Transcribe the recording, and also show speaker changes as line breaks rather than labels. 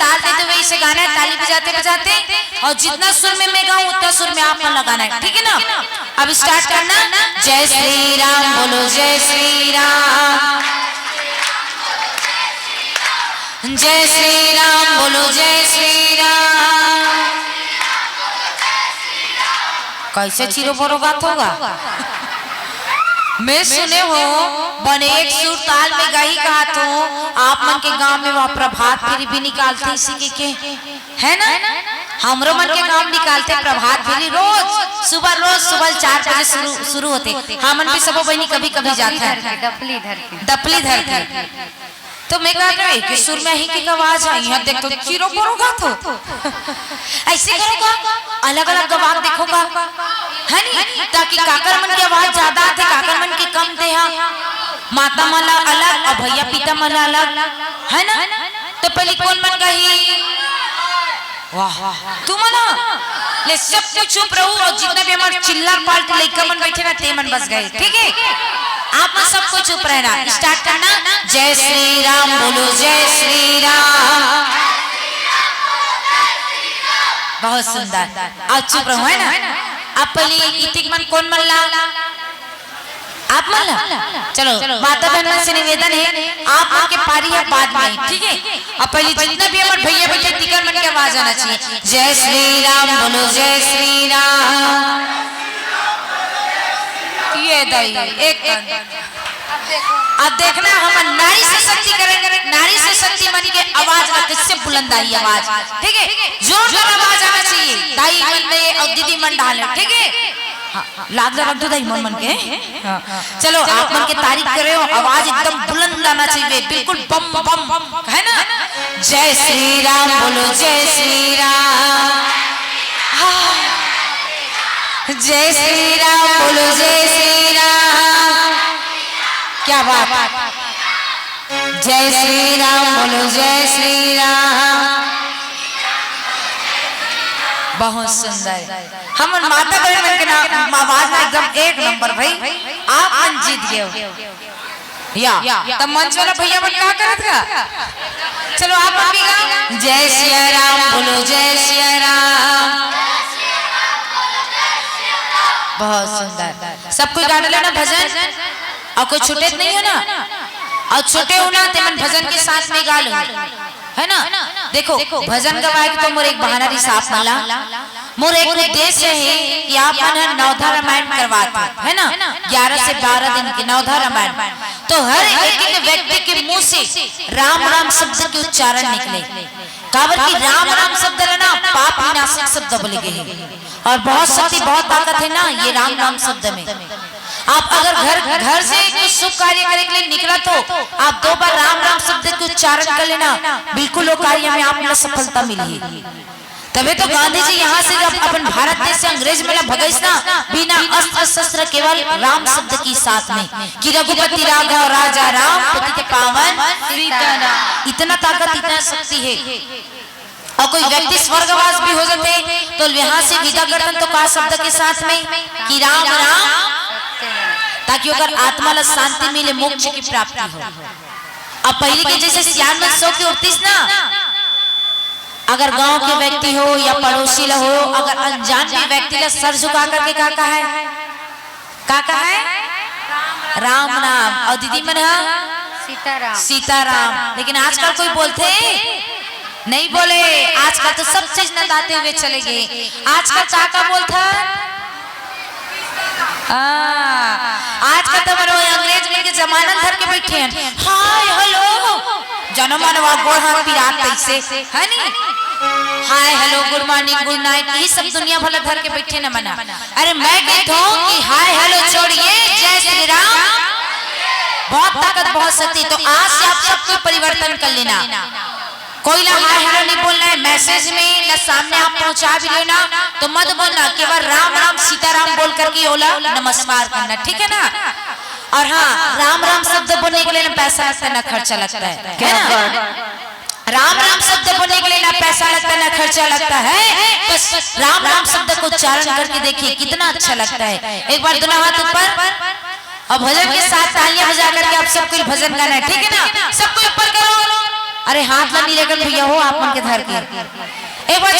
ताल देते हुए इसे गाना है, ताली बजाते बजाते, और जितना सुर में मैं गाऊं उतना सुर में आप मन लगाना है, ठीक है ना। अब स्टार्ट करना। जय श्री राम बोलो, जय श्री राम, जय श्री राम बोलो, जय श्री राम। कैसे चिरो बोरो बात होगा। मैं सुने हो बने एक सुर ताल में गाही कहा तो आप मन के गांव में वह प्रभात फेरी भी निकालते इसी के है ना। हमरो मन के गांव निकालते प्रभात फेरी रोज सुबह 4 बजे शुरू होते। हमन भी सब बहनी कभी कभी जाते हैं डपली धर के। तो मैं कह रही कि सुर में ही की आवाज आई है, देखो चिरो बोरोगा तो ऐसे करोगा, अलग अलग गवाह देखोगा है नी, ताकि काकर मन की आवाज ज्यादा थे, काकर मन की कम थे। माता मला अलग और भैया पिता मला अलग है ना। तो पहले कौन मन गई, वाह तू मना ले सब कुछ चुप रहो, और जितना भी हमारे चिल्ला पाल्ट लइका मन बैठे ना ते मन बस गए, ठीक है। आप मन सबको चुप रहना। स्टार्ट करना। जय श्री राम बोलो, जय श्री राम। बहुत सुंदर। आज चुप रहो है ना। आप पहले इतिक मन कौन मन ला, आप मन ला। चलो माता बहन से निवेदन है, आप मन के पारी है बाद में, ठीक है। अब पहले जितना भी हमारे भैया भैया तिकर मन की आवाज आना चाहिए। जय श्री राम बोलो, जय श्री राम। ये दई एक अब देखना हम नारी से शक्ति करेंगे, नारी से शक्ति मन के आवाज में किससे बुलंद आई आवाज, ठीक है। जोरदार आवाज आना चाहिए, दाई मन में और दीदी मन डाले, ठीक है। लाद रख दो दाई मन के। चलो आप मन के तारीफ कर रहे हो, आवाज एकदम बुलंद आना चाहिए, बिल्कुल बम बम है ना। जय श्री राम बोलो, जय श्री राम, जय श्री राम बोलो, जय श्री राम। क्या बात, जय श्री राम बोलो, जय श्री राम। बहुत सुंदर। हम माता बहन मन के नाम आवाज में एकदम एक नंबर भाई, आप मन जीत गए या तब मंच वाला भैया मन क्या करत का। चलो आप भी गाओ। जय श्री राम बोलो, जय श्री राम। बहुत सुंदर। सब कोई गाना लेना भजन, और कोई छूटे नहीं हो ना, और छोटे हो ना ते मन भजन के साथ में गा लो है ना। देखो भजन गवाए तो मोर एक बहाना साफ मला, मोर एक उद्देश्य है कि आप मन नवधा रामायण करवाते है ना। 11 से 12 दिन की नवधा रामायण, तो हर एक व्यक्ति के मुंह से राम राम शब्द के उच्चारण निकले। काबर की राम राम शब्द ना पाप विनाशक शब्द बोले गए हैं, और बहुत शक्ति बहुत ताकत है ना ये राम राम शब्द में। आप अगर घर से कुछ शुभ कार्य करने के लिए निकला तो आप 2 बार राम राम शब्द के उच्चारण कर लेना, बिल्कुल वो कार्य में आपको सफलता मिलेगी। तभी तो गांधी जी यहाँ से जब अपन भारत देश से अंग्रेज में भगैस ना, बिना अस्त्र शस्त्र केवल राम शब्द की साथ में कि रघुपति राघव राजा राम पतित पावन सीताराम। इतना ताकत, इतना शक्ति है। और कोई व्यक्ति स्वर्गवास भी हो जाते तो यहाँ से विदा करते तो का शब्द के साथ में कि राम राम, ताकि अगर आत्मा ला शांति मिले, मोक्ष की प्राप्ति हो। अब पहले के जैसे श्याम में 100 की उठतीस ना, अगर गांव के व्यक्ति हो या पड़ोसी ला हो, अगर अनजान भी व्यक्ति ला सर झुका करके का कहा है राम नाम, और दीदी मन सीताराम सीताराम। लेकिन आजकल कोई बोलते नहीं, बोले आजकल तो सब चीज नदाते हुए चले गए। आजकल का बोलता आजकल तो मरो अंग्रेज में के जमाना धर के बैठे हैं, हाय हेलो जनमानवा गोड़ हाथ पिरात कैसे है नी, hi hello good morning good night, ये सब दुनिया भला धर के बैठे न मना। अरे मैं कहता हूँ कि हाय हेलो छोड़िए, जय श्री राम। बहुत ताकत बहुत शक्ति। तो आज से आप सबको परिवर्तन कर लेना। कोई ना हाय हेलो नहीं बोलना है, मैसेज में न सामने आप पहुंचा भी लेना तो मत बोलना, केवल राम राम सीताराम बोल करके ओला नमस्कार करना, ठीक है ना। और हाँ, राम राम शब्द बोलने के लिए ना पैसा लगता है ना खर्चा लगता है, क्या ना। राम राम शब्द बोलने के लिए ना पैसा लगता है ना खर्चा लगता है, बस राम राम शब्द को उच्चारण करके देखिए कितना अच्छा लगता है। एक बार दोनों हाथ ऊपर और भजन के साथ तालियां बजा करके आप सबको भजन गाना है, ठीक है ना। सबको ऊपर करो, अरे हाथ ला नहीं लेकर भैया हो आप मन के धर के एक बार